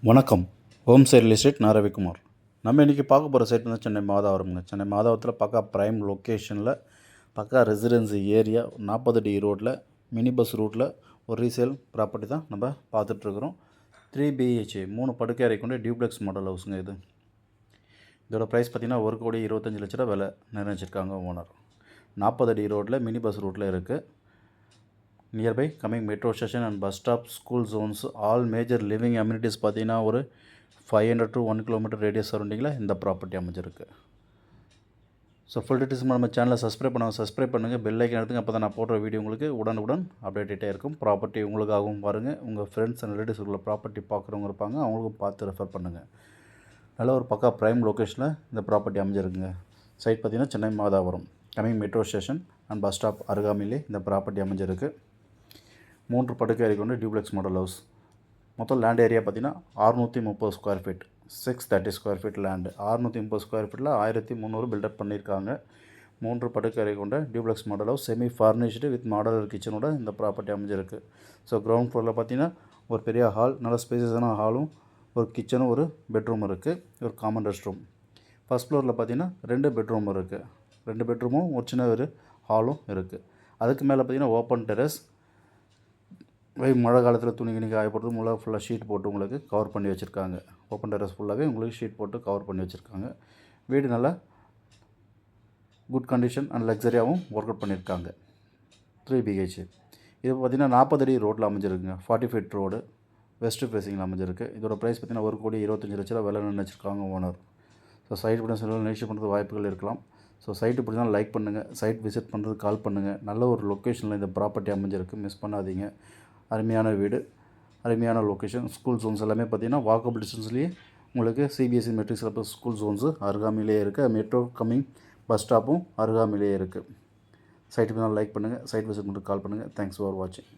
வணக்கம். Home side real estate நான் ரவிக்குமார். நம்ம இன்றைக்கி பார்க்க போகிற சைட் வந்து சென்னை மாதாவரம்ங்க. சென்னை மாதாவரத்தில் பக்கா ப்ரைம் லொக்கேஷனில் பக்கா ரெசிடென்சி ஏரியா 40 அடி ரோட்டில் மினி பஸ் ரூட்டில் ஒரு ரீசேல் ப்ராப்பர்ட்டி தான் நம்ம பார்த்துட்ருக்குறோம். 3 BHA 3 படுக்கை அறை கொண்ட டியூப்ளெக்ஸ் மாடல் ஹவுஸுங்க இது. இதோட ப்ரைஸ் பார்த்திங்கன்னா 1,25,00,000 விலை நிர்ணயிச்சிருக்காங்க ஓனர். 40 அடி ரோட்டில் மினி பஸ் ரூட்டில் இருக்குது. Nearby coming metro station and bus stop, school Jones, all major living amenities பார்த்தீங்கன்னா ஒரு 500 to 1 கிலோமீட்டர் ரேடியஸ் சரௌண்டிங்கில் இந்த ப்ராப்பர்ட்டி அமைஞ்சிருக்கு. ஸோ ஃபுல் டீட்டெயில்ஸ் நம்ம சேனலை சப்ஸ்கிரைப் பண்ணுங்கள், பெல் ஐக்கன் எடுத்துங்க. அப்போ தான் நான் போடுற வீடியோ உங்களுக்கு உடனுக்குடன் அப்டேட்டே இருக்கும். ப்ராப்பர்ட்டி உங்களுக்காகவும் பாருங்கள், உங்கள் ஃப்ரெண்ட்ஸ் அண்ட் ரிலேட்டிவ்ஸ் உள்ள ப்ராப்பர்ட்டி பார்க்குறவங்க இருப்பாங்க, அவங்களுக்கும் பார்த்து ரெஃபர் பண்ணுங்கள். நல்ல ஒரு பக்கா ப்ரைம் லொக்கேஷனில் இந்த ப்ராப்பர்ட்டி அமைஞ்சிருக்குங்க. சைட் பார்த்திங்கன்னா Chennai Madhavaram, coming metro station and bus stop அருகாமையிலே இந்த ப்ராப்பர்ட்டி அமைஞ்சிருக்கு. 3 படுக்கை அறை கொண்டு டியூப்ளெக்ஸ் மாடல் ஹவுஸ். மொத்தம் லேண்ட் ஏரியா பார்த்திங்கன்னா 630 square feet, 630 square feet land. 630 square ஃபீட்டில் 1300 பில்டப் பண்ணியிருக்காங்க. 3 படுக்கை அறை கொண்ட duplex model house, semi furnished with modular கிச்சனோட இந்த ப்ராப்பர்ட்டி அமைஞ்சிருக்கு. ஸோ கிரவுண்ட் ஃப்ளோரில் பார்த்திங்கன்னா ஒரு பெரிய ஹால், நல்ல ஸ்பேசியஸான ஹாலும், ஒரு கிச்சனும், ஒரு பெட்ரூம் இருக்குது, ஒரு காமன் ரெஸ்ட் ரூம். ஃபஸ்ட் ஃப்ளோரில் பார்த்திங்கன்னா 2 பெட்ரூம் இருக்குது. 2 பெட்ரூமும் ஒரு சின்ன ஒரு ஹாலும் இருக்குது. அதுக்கு மேலே பார்த்திங்கன்னா ஓப்பன் டெரஸ். மழை காலத்தில் துணி காய போட்டு ஃபுல்லாக ஷீட் போட்டு உங்களுக்கு கவர் பண்ணி வச்சுருக்காங்க. ஓப்பன் டெரஸ் ஃபுல்லாகவே உங்களுக்கு ஷீட் போட்டு கவர் பண்ணி வச்சுருக்காங்க. வீடு நல்லா குட் கண்டிஷன் அண்ட் லக்ஸரியாகவும் ஒர்க் அவுட் பண்ணியிருக்காங்க. 3 BHA. இது பார்த்திங்கன்னா 40 அடி ரோட்டில் அமைஞ்சிருக்குங்க. 40 ஃபீட் ரோடு, வெஸ்ட் ஃபேஸிங்கில் அமைஞ்சிருக்கு. இதோட ப்ரைஸ் பார்த்திங்கன்னா 1,25,00,000 விலை நிர்ணயிச்சிருக்காங்க ஓனர். ஸோ சைட் பண்ண செலவு நெகோஷியேட் பண்ணுறது வாய்ப்புகள் இருக்கலாம். ஸோ சைட்டு பிடிச்சா லைக் பண்ணுங்கள், சைட் விசிட் பண்ணுறது கால் பண்ணுங்கள். நல்ல ஒரு லொக்கேஷனில் இந்த ப்ராப்பர்ட்டி அமைஞ்சிருக்கு, மிஸ் பண்ணாதீங்க. அருமையான வீடு, அருமையான லொக்கேஷன். ஸ்கூல் ஜோன்ஸ் எல்லாமே பார்த்திங்கன்னா வாக்கபிள் டிஸ்டன்ஸ்லேயே உங்களுக்கு CBSE matric syllabus school zones அருகாமையிலே இருக்குது. மெட்ரோ கம்மிங் பஸ் ஸ்டாப்பும் அருகாமையிலே இருக்குது. சைட்டுக்கு தான் லைக் பண்ணுங்கள், சைட் விசிட் மட்டும் கால் பண்ணுங்கள். தேங்க்ஸ் ஃபார் வாட்சிங்.